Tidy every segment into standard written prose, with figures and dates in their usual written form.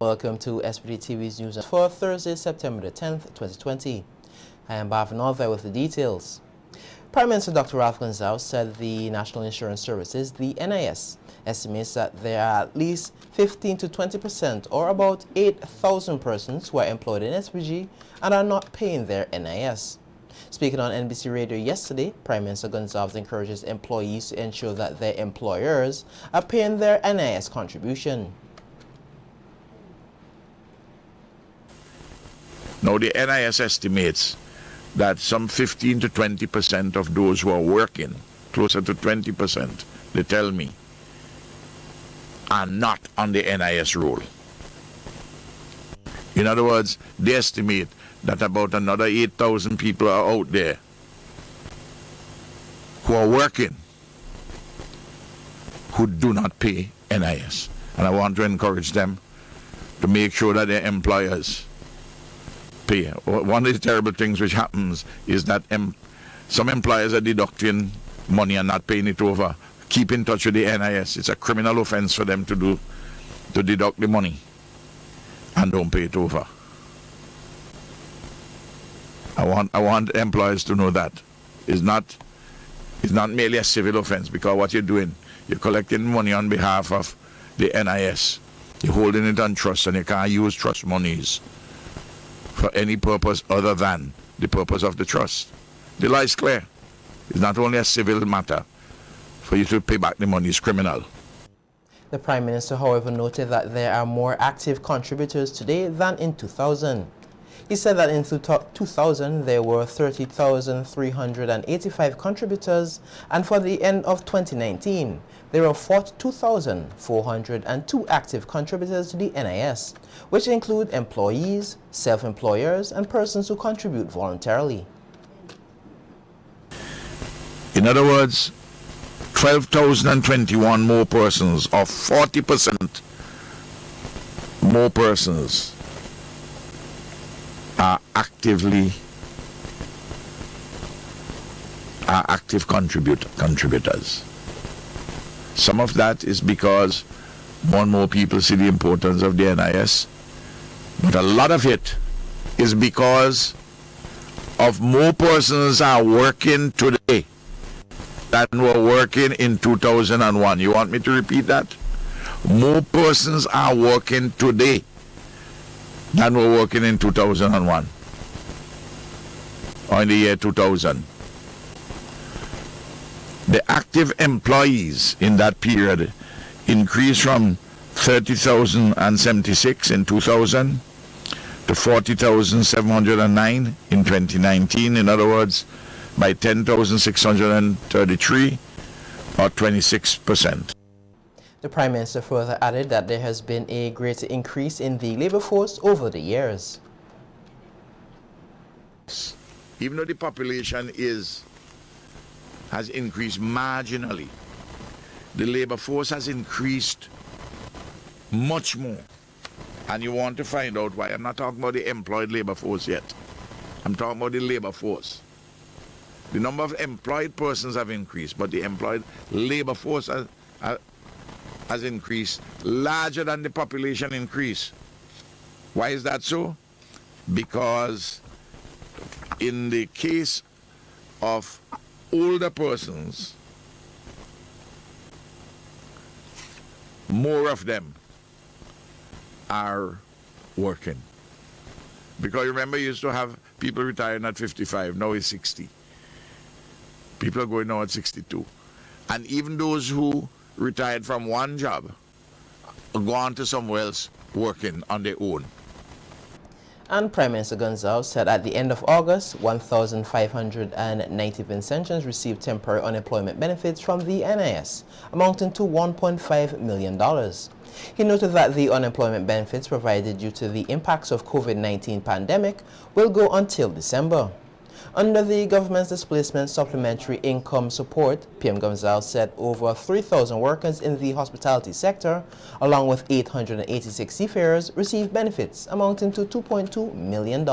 Welcome to SVGTV's news for Thursday, September the 10th, 2020. I am Bhavin Northey with the details. Prime Minister Dr. Ralph Gonsalves said the National Insurance Services, the NIS, estimates that there are at least 15 to 20% or about 8,000 persons who are employed in SVG and are not paying their NIS. Speaking on NBC Radio yesterday, Prime Minister Gonsalves encourages employees to ensure that their employers are paying their NIS contribution. Now the NIS estimates that some 15 to 20% of those who are working, closer to 20%, they tell me, are not on the NIS roll. In other words, they estimate that about another 8,000 people are out there who are working, who do not pay NIS. And I want to encourage them to make sure that their employers pay. One of the terrible things which happens is that some employers are deducting money and not paying it over. Keep in touch with the NIS. It's a criminal offense for them to deduct the money and don't pay it over. I want employers to know that it's not merely a civil offense, because what you're doing, you're collecting money on behalf of the NIS. You're holding it on trust, and you can't use trust monies for any purpose other than the purpose of the trust. The law is clear. It's not only a civil matter. For you to pay back the money is criminal. The Prime Minister, however, noted that there are more active contributors today than in 2000. He said that in 2000 there were 30,385 contributors, and for the end of 2019 there were 42,402 active contributors to the NIS, which include employees, self-employers, and persons who contribute voluntarily. In other words, 12,021 more persons, or 40% more persons, are active contributors. Some of that is because more and more people see the importance of the NIS, but a lot of it is because of more persons are working today than were working in 2001. You want me to repeat that? More persons are working today than were working in 2001 or in the year 2000. The active employees in that period increased from 30,076 in 2000 to 40,709 in 2019. In other words, by 10,633 or 26%. The Prime Minister further added that there has been a greater increase in the labor force over the years. Even though the population has increased marginally, the labor force has increased much more. And you want to find out why. I'm not talking about the employed labor force yet. I'm talking about the labor force. The number of employed persons have increased, but the employed labor force has increased larger than the population increase. Why is that so? Because in the case of older persons, more of them are working. Because remember, you used to have people retiring at 55, now it's 60. People are going now at 62. And even those who retired from one job are gone to somewhere else working on their own. And Prime Minister Gonsalves said at the end of August, 1,590 Vincentians received temporary unemployment benefits from the NIS, amounting to $1.5 million. He noted that the unemployment benefits provided due to the impacts of COVID-19 pandemic will go until December. Under the government's displacement supplementary income support, PM Gonsalves said over 3,000 workers in the hospitality sector, along with 886 seafarers, received benefits amounting to $2.2 million.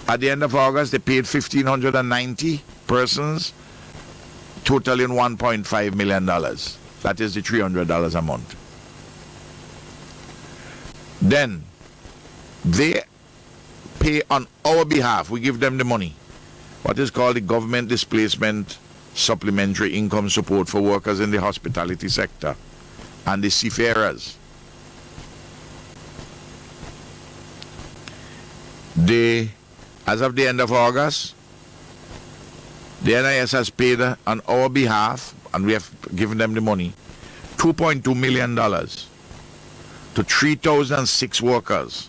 At the end of August, they paid 1,590 persons, totaling $1.5 million. That is the $300 a month. then they pay on our behalf. We give them the money, what is called the Government Displacement Supplementary Income Support for workers in the hospitality sector and the seafarers. As of the end of August, the NIS has paid on our behalf, and we have given them the money, $2.2 million to 3,006 workers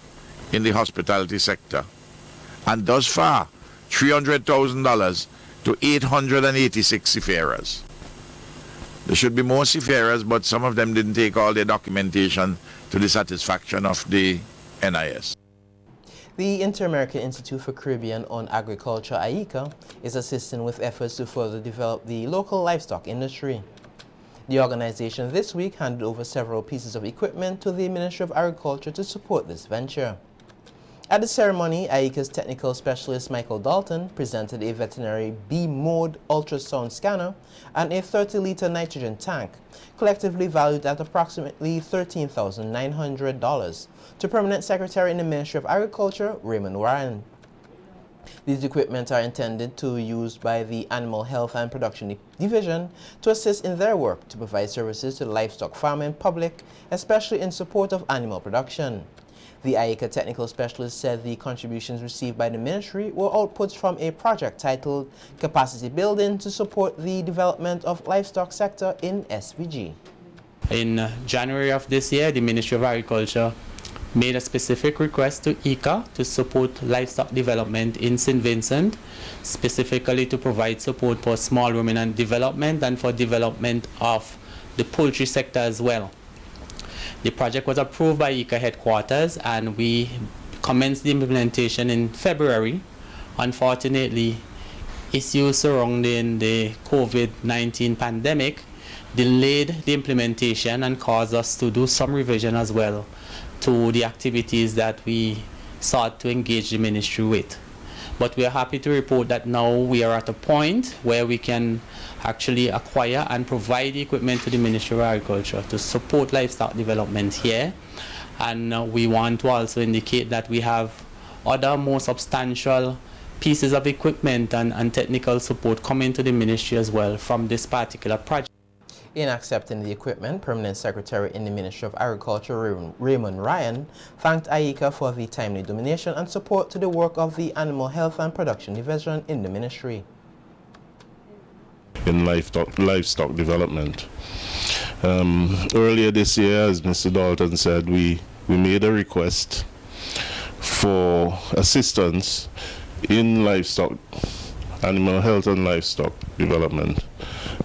in the hospitality sector, and thus far $300,000 to 886 seafarers. There should be more seafarers, but some of them didn't take all their documentation to the satisfaction of the NIS. The Inter-American Institute for Caribbean-owned Agriculture, IECA, is assisting with efforts to further develop the local livestock industry. The organization this week handed over several pieces of equipment to the Ministry of Agriculture to support this venture. At the ceremony, IECA's technical specialist Michael Dalton presented a veterinary B-mode ultrasound scanner and a 30-liter nitrogen tank, collectively valued at approximately $13,900, to Permanent Secretary in the Ministry of Agriculture, Raymond Ryan. These equipment are intended to be used by the Animal Health and Production Division to assist in their work to provide services to the livestock farming public, especially in support of animal production. The IECA technical specialist said the contributions received by the ministry were outputs from a project titled Capacity Building to support the development of livestock sector in SVG. In January of this year, the Ministry of Agriculture made a specific request to IECA to support livestock development in St. Vincent, specifically to provide support for small ruminant development and for development of the poultry sector as well. The project was approved by IECA headquarters and we commenced the implementation in February. Unfortunately, issues surrounding the COVID-19 pandemic delayed the implementation and caused us to do some revision as well to the activities that we sought to engage the ministry with. But we are happy to report that now we are at a point where we can actually acquire and provide the equipment to the Ministry of Agriculture to support livestock development here. And we want to also indicate that we have other more substantial pieces of equipment and technical support coming to the ministry as well from this particular project. In accepting the equipment, Permanent Secretary in the Ministry of Agriculture, Raymond Ryan, thanked IECA for the timely donation and support to the work of the Animal Health and Production Division in the ministry. In livestock development. Earlier this year, as Mr. Dalton said, we made a request for assistance in livestock, animal health and livestock development.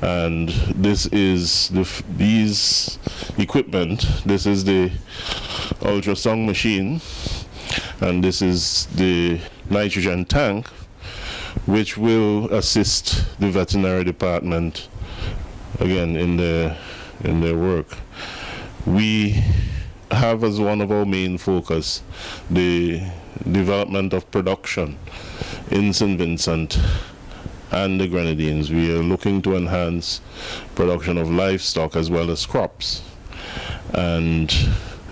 And this is these equipment. This is the ultrasound machine, and this is the nitrogen tank, which will assist the veterinary department again in their work. We have as one of our main focus the development of production in St. Vincent and the Grenadines. We are looking to enhance production of livestock as well as crops, and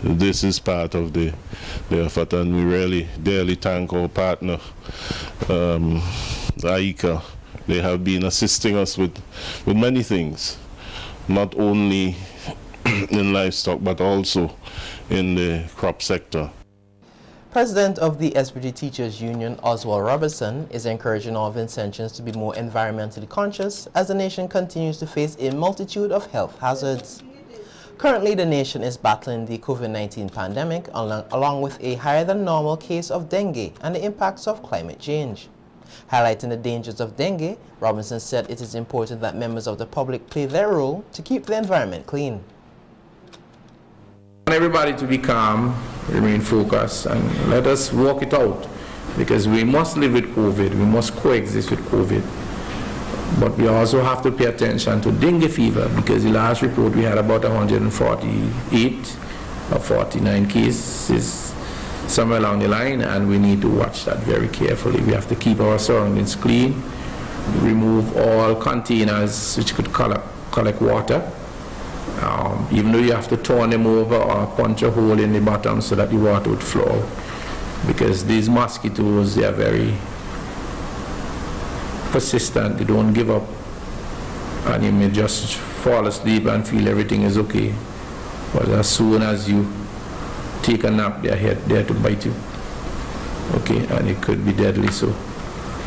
this is part of the effort, and we really dearly thank our partner IECA. They have been assisting us with many things, not only in livestock but also in the crop sector. President of the SVG Teachers Union, Oswald Robertson, is encouraging all Vincentians to be more environmentally conscious as the nation continues to face a multitude of health hazards. Currently, the nation is battling the COVID-19 pandemic along with a higher than normal case of dengue and the impacts of climate change. Highlighting the dangers of dengue, Robinson said it is important that members of the public play their role to keep the environment clean. I want everybody to be calm, remain focused, and let us walk it out, because we must live with COVID, we must coexist with COVID. But we also have to pay attention to dengue fever, because the last report we had about 148 or 49 cases somewhere along the line, and we need to watch that very carefully. We have to keep our surroundings clean, remove all containers which could collect water, Even though you have to turn them over or punch a hole in the bottom so that the water would flow. Because these mosquitoes, they are very persistent, they don't give up. And you may just fall asleep and feel everything is okay. But as soon as you take a nap, they are there to bite you. Okay, and it could be deadly. So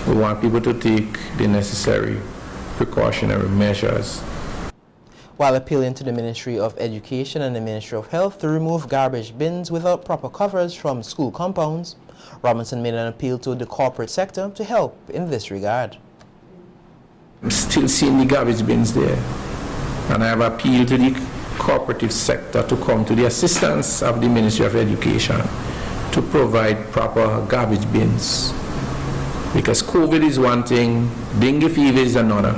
we want people to take the necessary precautionary measures. While appealing to the Ministry of Education and the Ministry of Health to remove garbage bins without proper covers from school compounds, Robinson made an appeal to the corporate sector to help in this regard. I'm still seeing the garbage bins there, and I have appealed to the cooperative sector to come to the assistance of the Ministry of Education to provide proper garbage bins. Because COVID is one thing, dengue fever is another,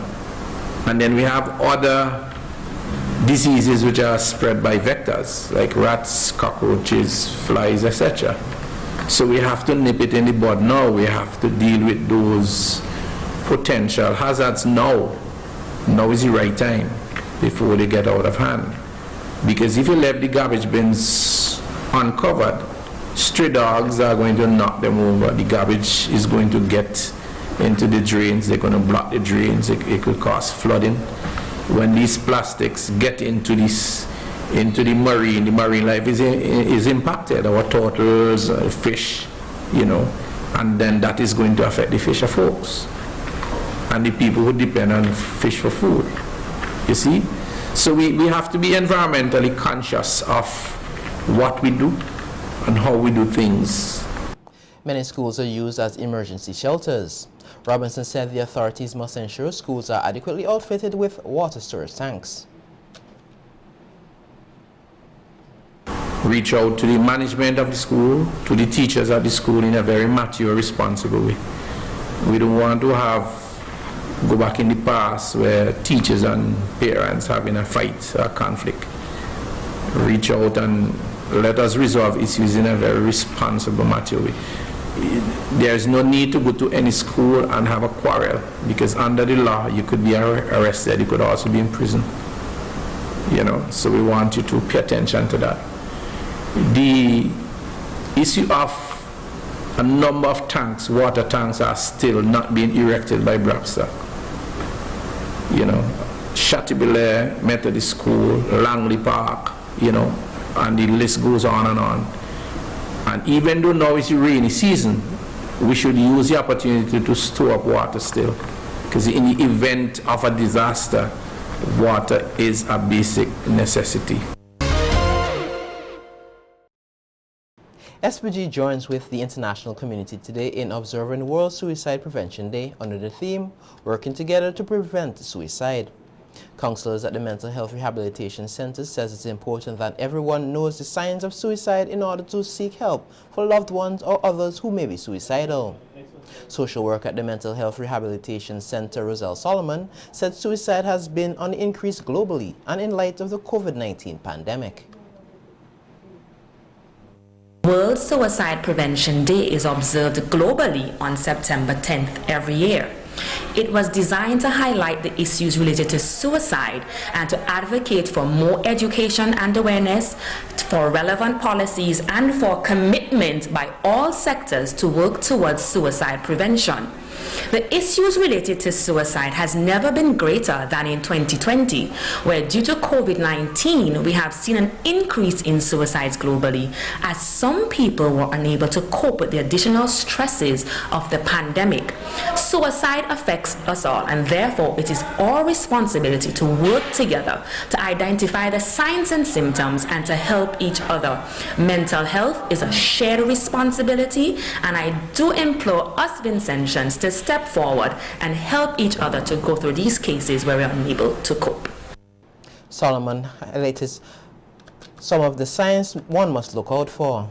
and then we have other diseases which are spread by vectors like rats, cockroaches, flies, etc. So we have to nip it in the bud now. We have to deal with those potential hazards now. Now is the right time before they get out of hand. Because if you leave the garbage bins uncovered, stray dogs are going to knock them over. The garbage is going to get into the drains. They're going to block the drains. It could cause flooding. When these plastics get into the marine life is impacted. Our turtles, fish, and then that is going to affect the fisher folks and the people who depend on fish for food. You see? So we have to be environmentally conscious of what we do and how we do things. Many schools are used as emergency shelters. Robinson said the authorities must ensure schools are adequately outfitted with water storage tanks. Reach out to the management of the school, to the teachers at the school in a very mature, responsible way. We don't want to go back in the past where teachers and parents having a fight, a conflict. Reach out and let us resolve issues in a very responsible, mature way. There's no need to go to any school and have a quarrel, because under the law you could be arrested, you could also be in prison. So we want you to pay attention to that. The issue of a number of tanks, water tanks, are still not being erected by Livestock. Chatibile Methodist School, Langley Park, and the list goes on and on. And even though now it's the rainy season, we should use the opportunity to store up water still. Because in the event of a disaster, water is a basic necessity. SVG joins with the international community today in observing World Suicide Prevention Day under the theme, Working Together to Prevent Suicide. Counselors at the Mental Health Rehabilitation Center says it's important that everyone knows the signs of suicide in order to seek help for loved ones or others who may be suicidal. Social worker at the Mental Health Rehabilitation Center, Roselle Solomon, said suicide has been on the increase globally and in light of the COVID-19 pandemic. World Suicide Prevention Day is observed globally on September 10th every year. It was designed to highlight the issues related to suicide and to advocate for more education and awareness, for relevant policies, and for commitment by all sectors to work towards suicide prevention. The issues related to suicide has never been greater than in 2020, where due to COVID-19, we have seen an increase in suicides globally, as some people were unable to cope with the additional stresses of the pandemic. Suicide affects us all, and therefore it is our responsibility to work together to identify the signs and symptoms and to help each other. Mental health is a shared responsibility, and I do implore us Vincentians to step forward and help each other to go through these cases where we are unable to cope. Solomon highlighted some of the signs one must look out for.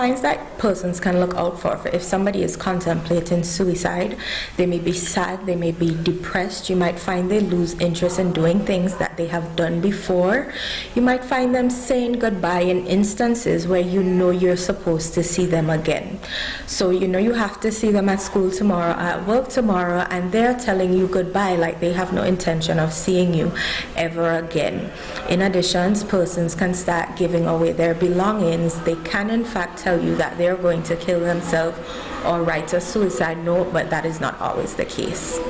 Signs that persons can look out for if somebody is contemplating suicide. They may be sad, they may be depressed. You might find they lose interest in doing things that they have done before. You might find them saying goodbye in instances where you know you're supposed to see them again. So you know you have to see them at school tomorrow, at work tomorrow, and they're telling you goodbye like they have no intention of seeing you ever again. In addition, persons can start giving away their belongings. They can in fact tell you that they're going to kill themselves or write a suicide note, but that is not always the case.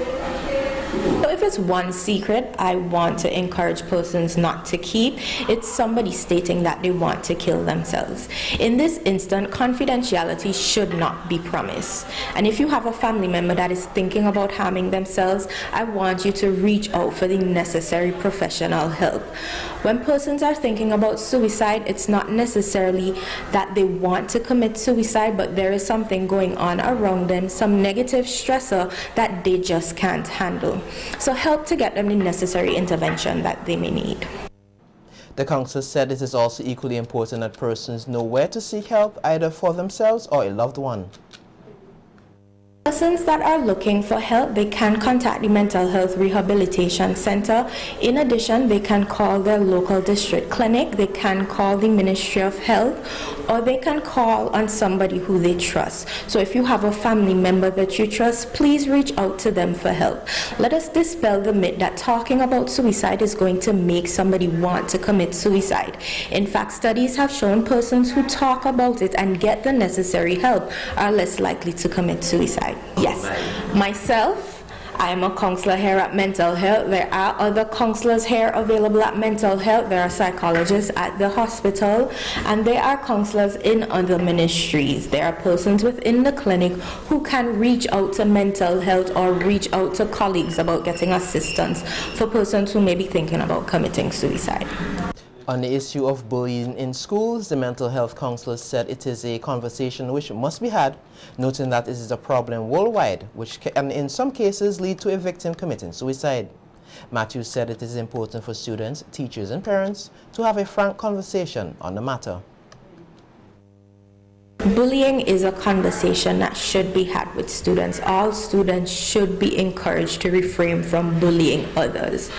So if it's one secret I want to encourage persons not to keep, it's somebody stating that they want to kill themselves. In this instant, confidentiality should not be promised. And if you have a family member that is thinking about harming themselves, I want you to reach out for the necessary professional help. When persons are thinking about suicide, it's not necessarily that they want to commit suicide, but there is something going on around them, some negative stressor that they just can't handle. So help to get them the necessary intervention that they may need. The council said it is also equally important that persons know where to seek help, either for themselves or a loved one. Persons that are looking for help, they can contact the Mental Health Rehabilitation Center. In addition, they can call their local district clinic, they can call the Ministry of Health, or they can call on somebody who they trust. So if you have a family member that you trust, please reach out to them for help. Let us dispel the myth that talking about suicide is going to make somebody want to commit suicide. In fact, studies have shown persons who talk about it and get the necessary help are less likely to commit suicide. Yes, myself, I am a counselor here at Mental Health. There are other counselors here available at Mental Health. There are psychologists at the hospital, and there are counselors in other ministries. There are persons within the clinic who can reach out to Mental Health or reach out to colleagues about getting assistance for persons who may be thinking about committing suicide. On the issue of bullying in schools, the mental health counselors said it is a conversation which must be had, noting that it is a problem worldwide, which can in some cases lead to a victim committing suicide. Matthews said it is important for students, teachers and parents to have a frank conversation on the matter. Bullying is a conversation that should be had with students. All students should be encouraged to refrain from bullying others.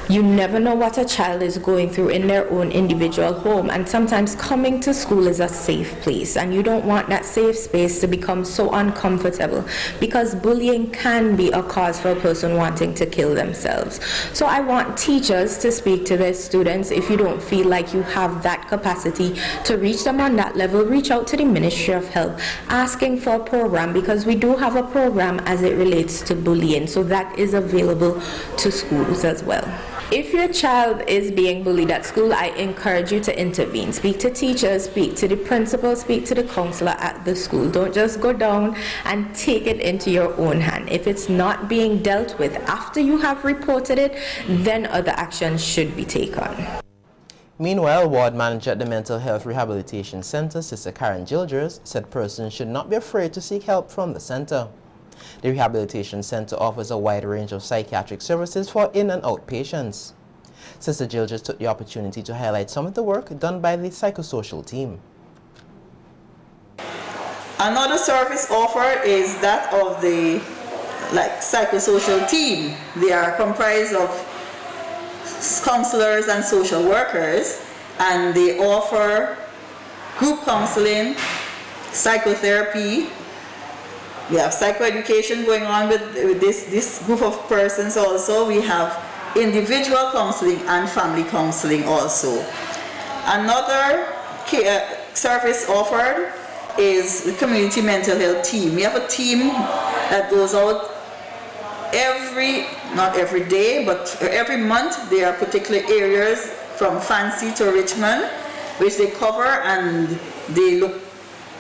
You never know what a child is going through in their own individual home, and sometimes coming to school is a safe place, and you don't want that safe space to become so uncomfortable, because bullying can be a cause for a person wanting to kill themselves. So I want teachers to speak to their students. If you don't feel like you have that capacity to reach them on that level, reach out to the Ministry of Health asking for a program, because we do have a program as it relates to bullying, so that is available to schools as well. If your child is being bullied at school, I encourage you to intervene. Speak to teachers, speak to the principal, speak to the counselor at the school. Don't just go down and take it into your own hand. If it's not being dealt with after you have reported it, then other actions should be taken. Meanwhile, ward manager at the Mental Health Rehabilitation Center, Sister Karen Gilgers, said persons should not be afraid to seek help from the center. The Rehabilitation Center offers a wide range of psychiatric services for in and out patients. Sister Gilgers took the opportunity to highlight some of the work done by the psychosocial team. Another service offered is that of the psychosocial team. They are comprised of counselors and social workers, and they offer group counseling, psychotherapy. We have psychoeducation going on with this group of persons also. We have individual counseling and family counseling also. Another service offered is the community mental health team. We have a team that goes out not every day, but every month. There are particular areas from Fancy to Richmond, which they cover, and they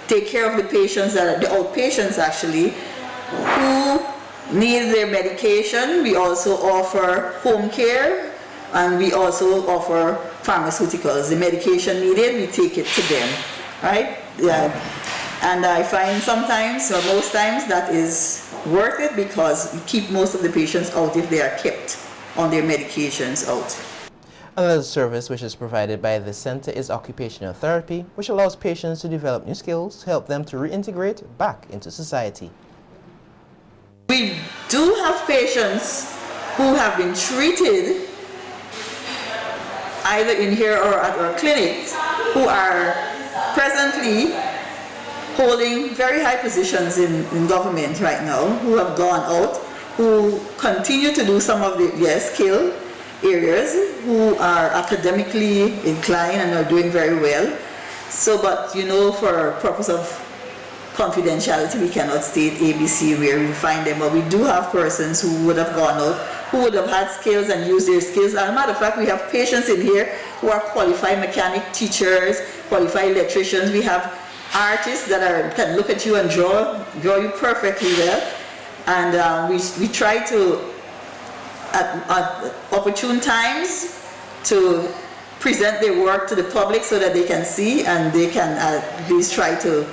take care of the patients, the outpatients actually, who need their medication. We also offer home care, and we also offer pharmaceuticals. The medication needed, we take it to them, right? Yeah. And I find sometimes, or most times, that is worth it, because we keep most of the patients out if they are kept on their medications out. Another service which is provided by the center is occupational therapy, which allows patients to develop new skills to help them to reintegrate back into society. We do have patients who have been treated either in here or at our clinics who are presently holding very high positions in government right now, who have gone out, who continue to do some of the skill areas, who are academically inclined and are doing very well. So, but you know, for purpose of confidentiality, we cannot state ABC where we find them, but we do have persons who would have gone out, who would have had skills and used their skills. As a matter of fact, we have patients in here who are qualified mechanic teachers, qualified electricians. We have artists that can look at you and draw you perfectly well. And we try to, at opportune times, to present their work to the public so that they can see and they can at least try to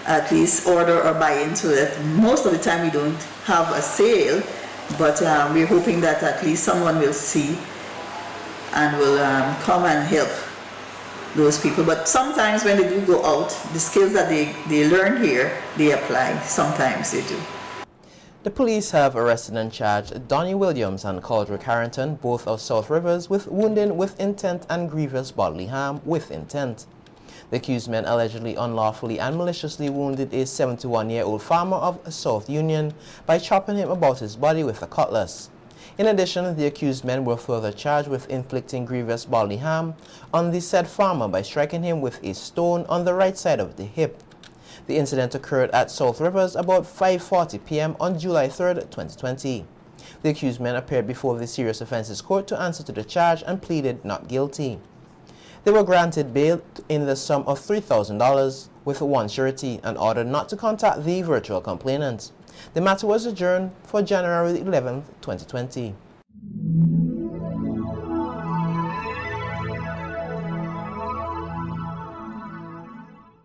at least order or buy into it. Most of the time we don't have a sale, but we're hoping that at least someone will see and will come and help those people. But sometimes when they do go out, the skills that they learn here, they apply. Sometimes they do. The police have arrested and charged Donnie Williams and Caldrick Harrington, both of South Rivers, with wounding with intent and grievous bodily harm with intent. The accused men allegedly unlawfully and maliciously wounded a 71-year-old farmer of South Union by chopping him about his body with a cutlass. In addition, the accused men were further charged with inflicting grievous bodily harm on the said farmer by striking him with a stone on the right side of the hip. The incident occurred at South Rivers about 5:40 p.m. on July 3, 2020. The accused men appeared before the Serious Offences Court to answer to the charge and pleaded not guilty. They were granted bail in the sum of $3,000 with one surety and ordered not to contact the virtual complainant. The matter was adjourned for January 11, 2020.